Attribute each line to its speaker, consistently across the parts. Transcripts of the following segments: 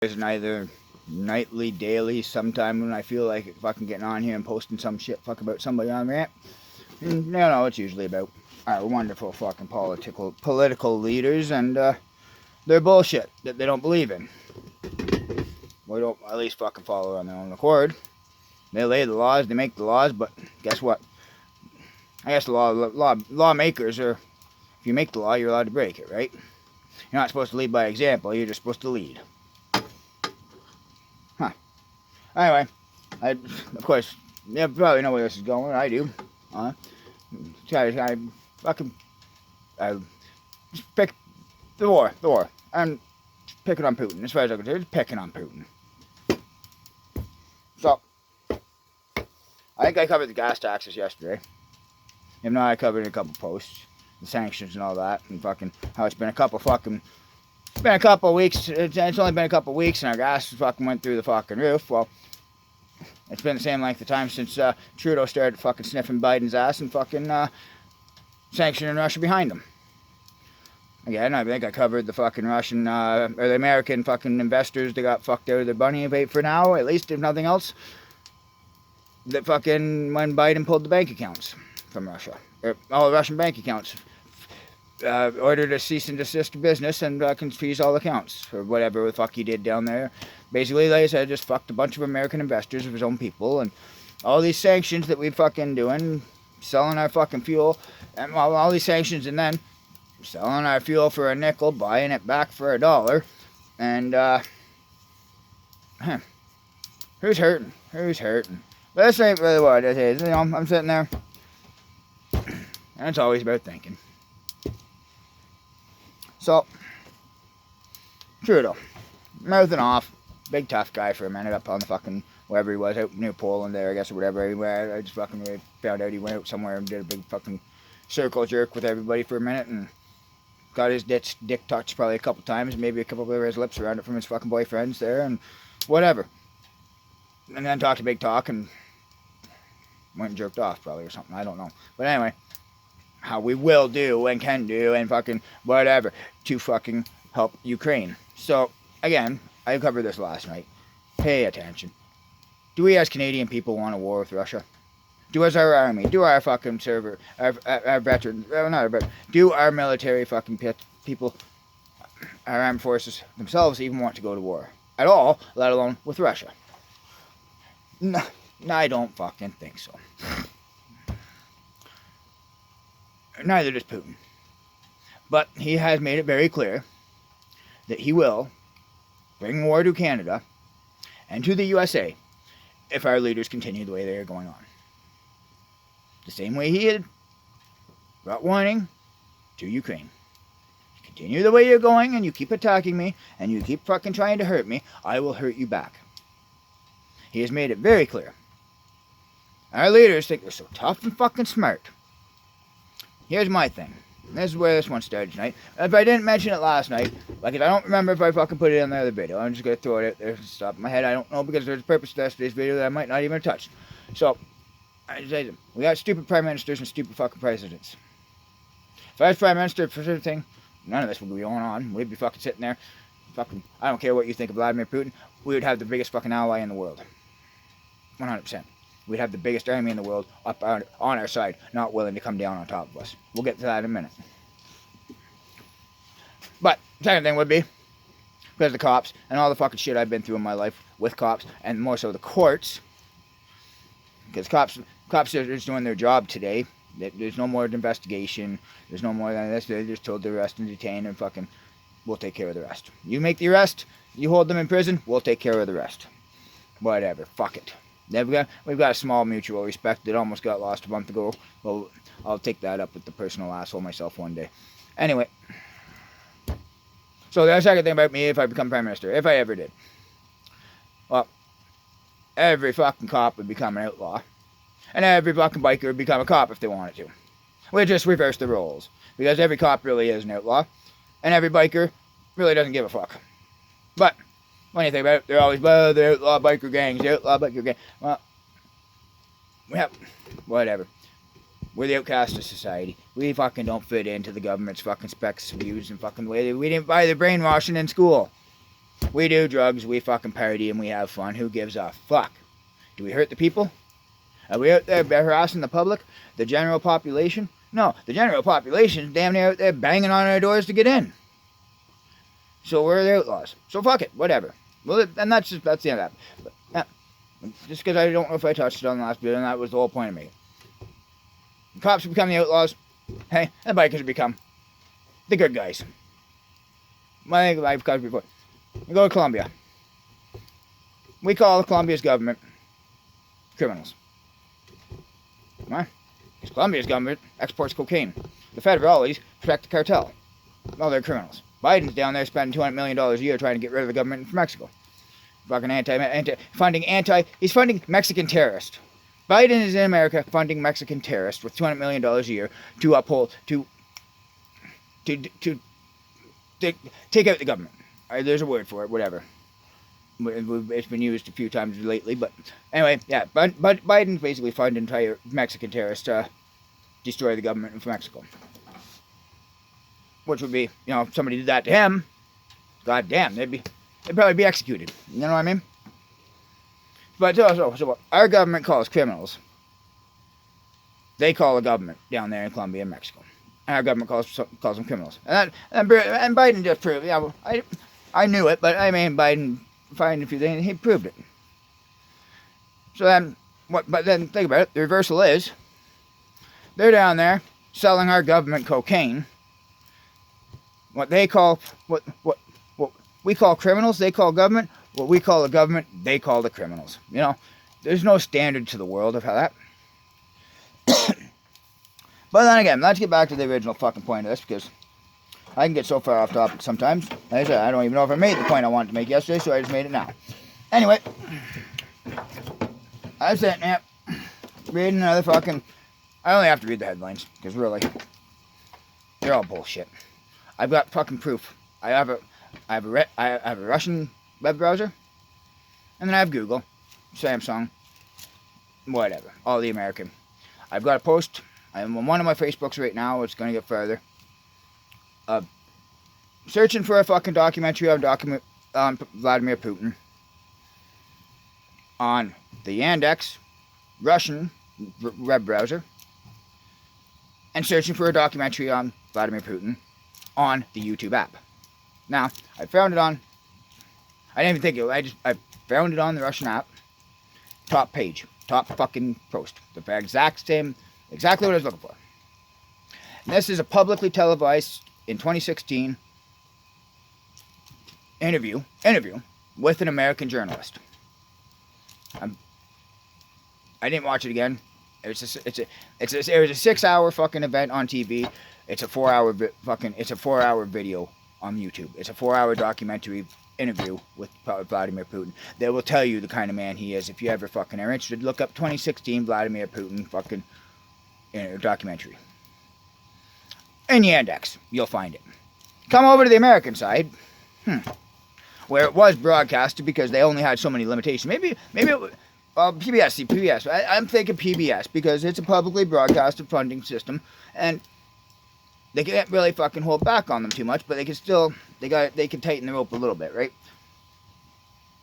Speaker 1: It's either nightly, daily, sometime when I feel like it, fucking getting on here and posting some shit fuck about somebody on rant. And you know, it's usually about our wonderful fucking political leaders and their bullshit that they don't believe in. Or don't at least fucking follow on their own accord. They lay the laws, they make the laws, but guess what? I guess the lawmakers are, if you make the law, you're allowed to break it, right? You're not supposed to lead by example, you're just supposed to lead. Huh. Anyway, of course, you probably know where this is going. I do. I just pick the war. I'm picking on Putin. As far as I'm concerned, just picking on Putin. So, I think I covered the gas taxes yesterday. If not, I covered a couple posts, the sanctions and all that, and fucking how it's been a couple weeks. It's only been a couple weeks, and our gas fucking went through the fucking roof. Well, it's been the same length of time since Trudeau started fucking sniffing Biden's ass and fucking sanctioning Russia behind him. Again, I think I covered the fucking Russian or the American fucking investors that got fucked out of their money for now, at least if nothing else. That fucking when Biden pulled the bank accounts from Russia, or all the Russian bank accounts. Ordered a cease and desist business and can freeze all accounts, or whatever the fuck he did down there. Basically, like I said, just fucked a bunch of American investors of his own people, and all these sanctions that we fucking doing, selling our fucking fuel, and all these sanctions, and then selling our fuel for a nickel, buying it back for $1, and who's hurting? Who's hurting? But this ain't really what it is. You know, I'm sitting there, and it's always about thinking. So, Trudeau, mouthing off, big tough guy for a minute up on the fucking, wherever he was, out near Poland there, I guess, or whatever, anywhere. I just fucking really found out he went out somewhere and did a big fucking circle jerk with everybody for a minute, and got his dick touched probably a couple times, maybe a couple of his lips around it from his fucking boyfriends there, and whatever. And then talked a big talk, and went and jerked off probably or something, I don't know. But anyway, how we will do and can do and fucking whatever to fucking help Ukraine. So, again, I covered this last night. Pay attention. Do we as Canadian people want a war with Russia? Do as our army, do our fucking our veterans, not our veterans, do our military fucking people, our armed forces themselves even want to go to war at all, let alone with Russia? No, I don't fucking think so. Neither does Putin. But he has made it very clear that he will bring war to Canada and to the USA if our leaders continue the way they are going on. The same way he had brought warning to Ukraine. Continue the way you're going and you keep attacking me and you keep fucking trying to hurt me, I will hurt you back. He has made it very clear. Our leaders think they're so tough and fucking smart. Here's my thing. This is where this one started tonight. If I didn't mention it last night, like I don't remember if I fucking put it in the other video. I'm just going to throw it out there off the top of my head. I don't know because there's a purpose to yesterday's video that I might not even have touched. So, I just say we got stupid prime ministers and stupid fucking presidents. If I was prime minister for certain thing, none of this would be going on. We'd be fucking sitting there. Fucking, I don't care what you think of Vladimir Putin. We would have the biggest fucking ally in the world. 100%. We'd have the biggest army in the world up on our side, not willing to come down on top of us. We'll get to that in a minute. But, second thing would be, because the cops, and all the fucking shit I've been through in my life with cops, and more so the courts, because cops are just doing their job today. There's no more investigation, there's no more than this, they're just told to arrest and detain, and fucking, we'll take care of the rest. You make the arrest, you hold them in prison, we'll take care of the rest. Whatever, fuck it. We've got a small mutual respect that almost got lost a month ago. Well, I'll take that up with the personal asshole myself one day. Anyway. So the second thing about me if I become prime minister, if I ever did. Well, every fucking cop would become an outlaw. And every fucking biker would become a cop if they wanted to. We'd just reverse the roles. Because every cop really is an outlaw. And every biker really doesn't give a fuck. But when you think about it, they're always, well, the outlaw biker gangs, the outlaw biker gang. Well, whatever. We're the outcast of society. We fucking don't fit into the government's fucking specs, views, and fucking way. We didn't buy the brainwashing in school. We do drugs, we fucking party, and we have fun. Who gives a fuck? Do we hurt the people? Are we out there harassing the public? The general population? No, the general population is damn near out there banging on our doors to get in. So we're the outlaws. So fuck it, whatever. Well, and that's the end of that. But, just because I don't know if I touched it on the last bit, and that was the whole point of me. The cops become the outlaws. Hey, and the bikers become the good guys. I think I've covered before. We go to Colombia. We call Colombia's government criminals. Why? Because Colombia's government exports cocaine. The federales protect the cartel. Well, they're criminals. Biden's down there spending $200 million a year trying to get rid of the government from Mexico. Fucking he's funding Mexican terrorists. Biden is in America funding Mexican terrorists with $200 million a year to uphold, to take out the government. There's a word for it, whatever. It's been used a few times lately, but anyway, yeah. But Biden's basically funding entire Mexican terrorists to destroy the government of Mexico. Which would be, if somebody did that to him, god damn, they'd probably be executed. You know what I mean? But so our government calls criminals. They call the government down there in Colombia and Mexico. And our government calls them criminals. And Biden just proved. Yeah, well, I knew it, but I mean Biden find a few things. He proved it. So then, But then think about it. The reversal is they're down there selling our government cocaine. What we call criminals, they call government. What we call the government, they call the criminals. There's no standard to the world of how that. But then again, let's get back to the original fucking point of this, because I can get so far off topic sometimes. Like I said, I don't even know if I made the point I wanted to make yesterday, so I just made it now. Anyway, I was sitting there reading another fucking. I only have to read the headlines, because really, they're all bullshit. I've got fucking proof. I have a Russian web browser, and then I have Google, Samsung, whatever, all the American. I've got a post. I'm on one of my Facebooks right now. It's going to get further. Searching for a fucking documentary on Vladimir Putin on the Yandex Russian web browser, and searching for a documentary on Vladimir Putin on the YouTube app. Now, I found it on. I didn't even think it. I found it on the Russian app. Top page, top fucking post. The exactly what I was looking for. And this is a publicly televised in 2016 interview with an American journalist. I didn't watch it again. It was a 6-hour fucking event on TV. It's a 4-hour video on YouTube. It's a 4-hour documentary interview with Vladimir Putin. They will tell you the kind of man he is. If you ever fucking are interested, look up 2016 Vladimir Putin fucking documentary. In Yandex, you'll find it. Come over to the American side, where it was broadcasted because they only had so many limitations. Maybe it, PBS. I'm thinking PBS because it's a publicly broadcasted funding system, and they can't really fucking hold back on them too much, but they can tighten the rope a little bit, right?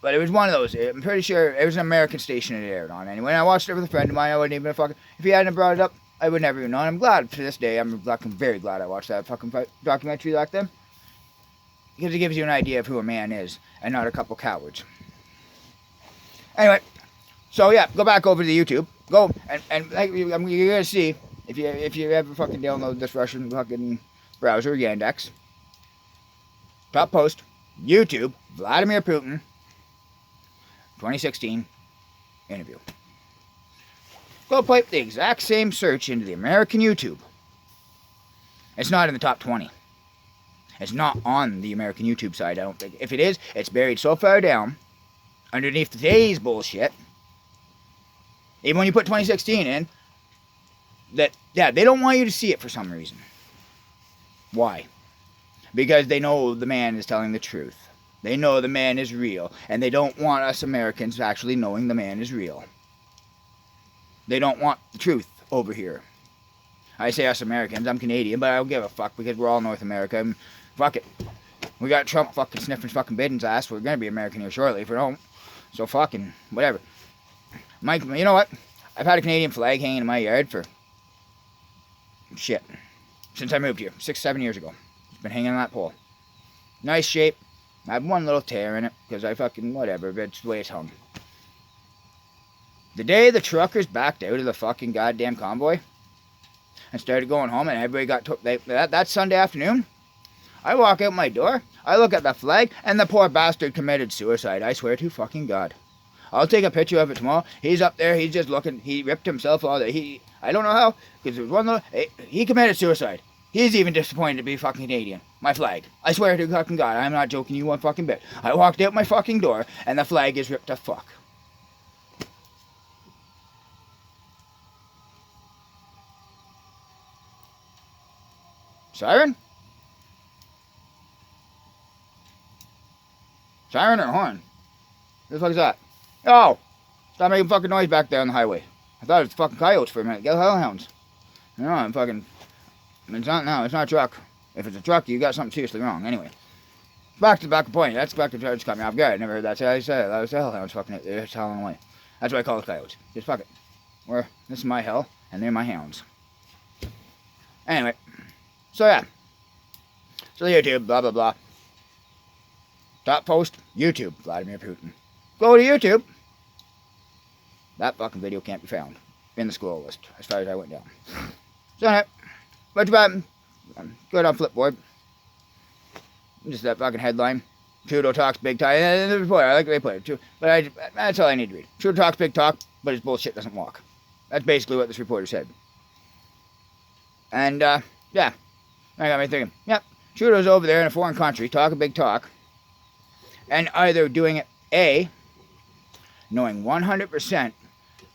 Speaker 1: But it was one of those. I'm pretty sure it was an American station it aired on. Anyway, I watched it with a friend of mine. I wouldn't even fucking, if he hadn't brought it up, I would never even know. And I'm glad to this day. I'm fucking very glad I watched that fucking documentary back then, because it gives you an idea of who a man is and not a couple cowards. Anyway, so yeah, go back over to the YouTube. Go and you're gonna see if you ever fucking download this Russian fucking browser, Yandex. Top post, YouTube, Vladimir Putin, 2016 interview. Go pipe the exact same search into the American YouTube. It's not in the top 20. It's not on the American YouTube side, I don't think. If it is, it's buried so far down underneath today's bullshit. Even when you put 2016 in, they don't want you to see it for some reason. Why? Because they know the man is telling the truth. They know the man is real, and they don't want us Americans actually knowing the man is real. They don't want the truth over here. I say us Americans, I'm Canadian, but I don't give a fuck because we're all North America. And fuck it. We got Trump fucking sniffing fucking Biden's ass. We're gonna be American here shortly if we don't. So fucking whatever. Mike, you know what? I've had a Canadian flag hanging in my yard for shit since I moved here 6-7 years ago. It's been hanging on that pole. Nice shape. I have one little tear in it because I fucking whatever, but it's the way it's hung. The day the truckers backed out of the fucking goddamn convoy and started going home and everybody got took that Sunday afternoon, I walk out my door, I look at the flag, and the poor bastard committed suicide. I swear to fucking God. I'll take a picture of it tomorrow. He's up there, he's just looking, he ripped himself all day. I don't know how, because there was one little, he committed suicide. He's even disappointed to be fucking Canadian. My flag. I swear to fucking God, I'm not joking you one fucking bit. I walked out my fucking door, and the flag is ripped to fuck. Siren? Siren or horn? What the fuck is that? Oh! Stop making fucking noise back there on the highway. I thought it was fucking coyotes for a minute. Get hellhounds. No, I'm fucking... It's not now. It's not a truck. If it's a truck, you got something seriously wrong. Anyway. Back to the back point. That's back to the just caught me off guard. I never heard that. That's how I said it. That was the hellhounds fucking it. They're howling away. That's what I call the coyotes. Just fuck it. This is my hell, and they're my hounds. Anyway. So yeah. So YouTube, blah blah blah. Top post, YouTube, Vladimir Putin. Go to YouTube. That fucking video can't be found in the scroll list, as far as I went down. So anyway, much about good on Flipboard. Just that fucking headline. Trudeau talks big talk. And the report, I like the way they put it. But that's all I need to read. Trudeau talks big talk, but his bullshit doesn't walk. That's basically what this reporter said. And yeah, I got me thinking. Yep, Trudeau's over there in a foreign country talking big talk. And either doing it, A, knowing 100%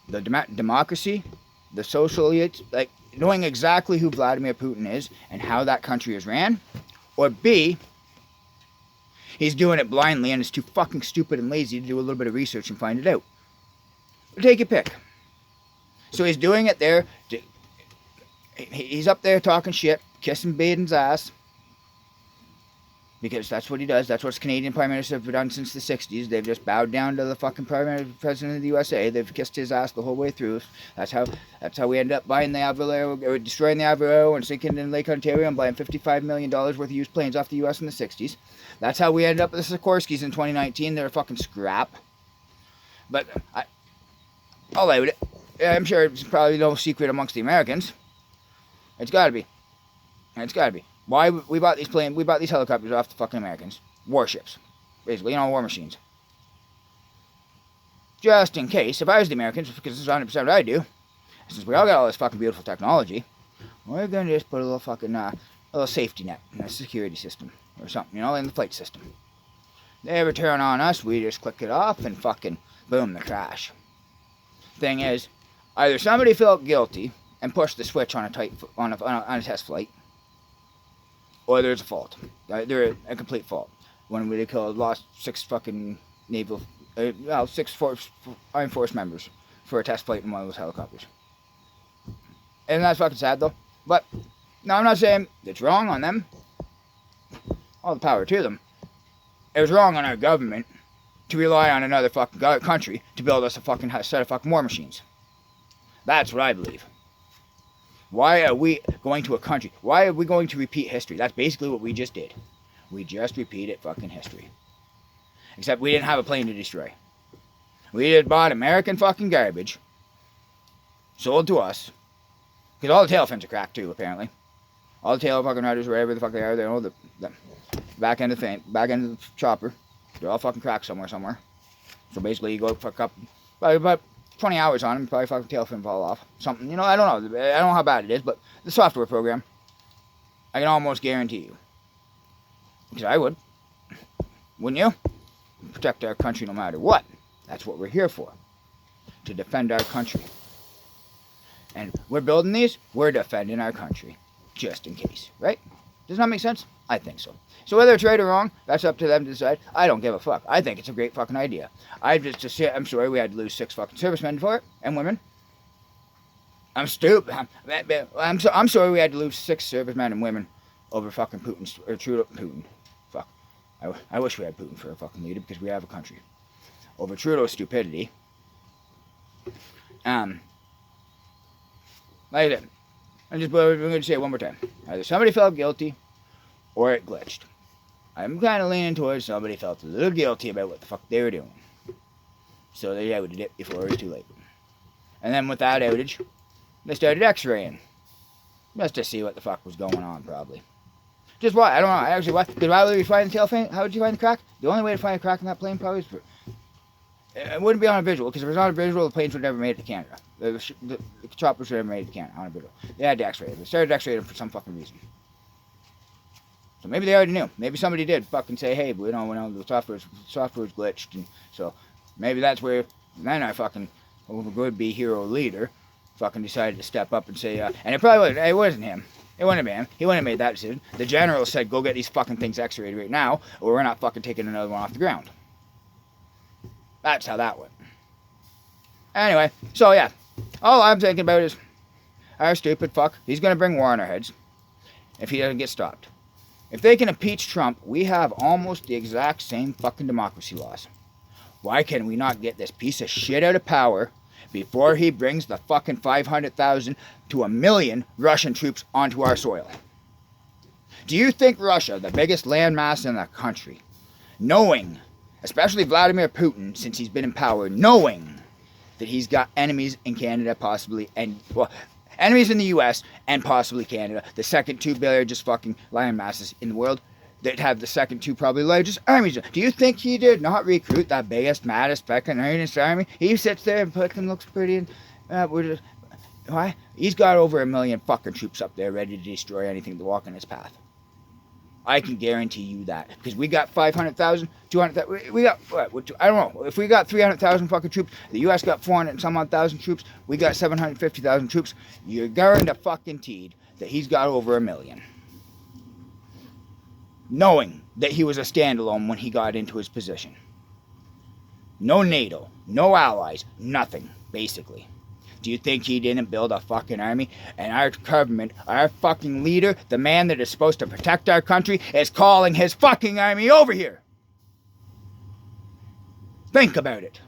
Speaker 1: the democracy, the socialites, like knowing exactly who Vladimir Putin is and how that country is ran, or B, he's doing it blindly and is too fucking stupid and lazy to do a little bit of research and find it out. Take your pick. So he's doing it there. He's up there talking shit, kissing Biden's ass. Because that's what he does. That's what Canadian Prime Ministers have done since the 60s. They've just bowed down to the fucking President of the USA. They've kissed his ass the whole way through. That's how we ended up buying the Avro, or destroying the Avro and sinking in Lake Ontario and buying $55 million worth of used planes off the US in the 60s. That's how we ended up with the Sikorskis in 2019. They're fucking scrap. But I'll out it. I'm sure it's probably no secret amongst the Americans. It's gotta be. It's gotta be. Why we bought these planes? We bought these helicopters off the fucking Americans. Warships, basically, war machines. Just in case, if I was the Americans, because this is 100% what I do, since we all got all this fucking beautiful technology, we're gonna just put a little fucking little safety net in a security system or something, in the flight system. They ever turn on us, we just click it off and fucking boom, the crash. Thing is, either somebody felt guilty and pushed the switch on a test flight, or there's a fault. There's a complete fault. When we lost 6 fucking naval, 6 Armed Force members for a test flight in one of those helicopters. And that's fucking sad though. But, no, I'm not saying it's wrong on them. All the power to them. It was wrong on our government to rely on another fucking country to build us a fucking set of fucking war machines. That's what I believe. Why are we going to a country? Why are we going to repeat history? That's basically what we just did. We just repeated fucking history. Except we didn't have a plane to destroy. We just bought American fucking garbage. Sold to us. Because all the tail fins are cracked too, apparently. All the tail fucking rudders, wherever the fuck they are, they know the back end of the chopper. They're all fucking cracked somewhere. So basically you go fuck up about 20 hours on them, probably fucking tail fin fall off. Something, I don't know. I don't know how bad it is, but the software program, I can almost guarantee you. Because I would. Wouldn't you? Protect our country no matter what. That's what we're here for. To defend our country. And we're building these, we're defending our country. Just in case, right? Does that make sense? I think so. So whether it's right or wrong, that's up to them to decide. I don't give a fuck. I think it's a great fucking idea. I'm sorry we had to lose 6 fucking servicemen for it, and women. I'm stupid. I'm sorry we had to lose 6 servicemen and women over fucking Putin. Fuck. I wish we had Putin for a fucking leader because we have a country. Over Trudeau's stupidity. Like I said, I'm going to say it one more time. Either somebody felt guilty or it glitched. I'm kind of leaning towards somebody felt a little guilty about what the fuck they were doing. So they outed it before it was too late. And then with that outage, they started x-raying. Just to see what the fuck was going on, probably. Just what? I don't know. Actually, what? Why would you find the tail fin? How would you find the crack? The only way to find a crack in that plane probably is for... It wouldn't be on a visual, because if it was on a visual, the planes would never made it to Canada. The choppers would never made it to Canada on a visual. They had to x-ray it. They started x-raying for some fucking reason. So maybe they already knew. Maybe somebody did fucking say, hey, we know the software's glitched. And so maybe that's where then I fucking would-be hero leader fucking decided to step up and say, and it probably wasn't. It wasn't him. It wouldn't have been him. He wouldn't have made that decision. The general said, go get these fucking things x-rayed right now, or we're not fucking taking another one off the ground. That's how that went. Anyway, so yeah. All I'm thinking about is, our stupid fuck, he's going to bring war on our heads if he doesn't get stopped. If they can impeach Trump, we have almost the exact same fucking democracy laws. Why can we not get this piece of shit out of power before he brings the fucking 500,000 to 1 million Russian troops onto our soil? Do you think Russia, the biggest landmass in the country, knowing, especially Vladimir Putin, since he's been in power, knowing that he's got enemies in Canada possibly, and, well, enemies in the US and possibly Canada, the second two largest fucking landmasses in the world, that have the second two probably largest armies. Do you think he did not recruit that biggest, maddest, fucking earnest army? He sits there and fucking looks pretty and why? He's got over 1 million fucking troops up there ready to destroy anything that walk in his path. I can guarantee you that. Because we got 500,000, 200,000, we got, what, I don't know, if we got 300,000 fucking troops, the US got 400 and some odd thousand troops, we got 750,000 troops, you're guaranteed that he's got over 1 million. Knowing that he was a standalone when he got into his position. No NATO, no allies, nothing, basically. Do you think he didn't build a fucking army? And our government, our fucking leader, the man that is supposed to protect our country, is calling his fucking army over here. Think about it.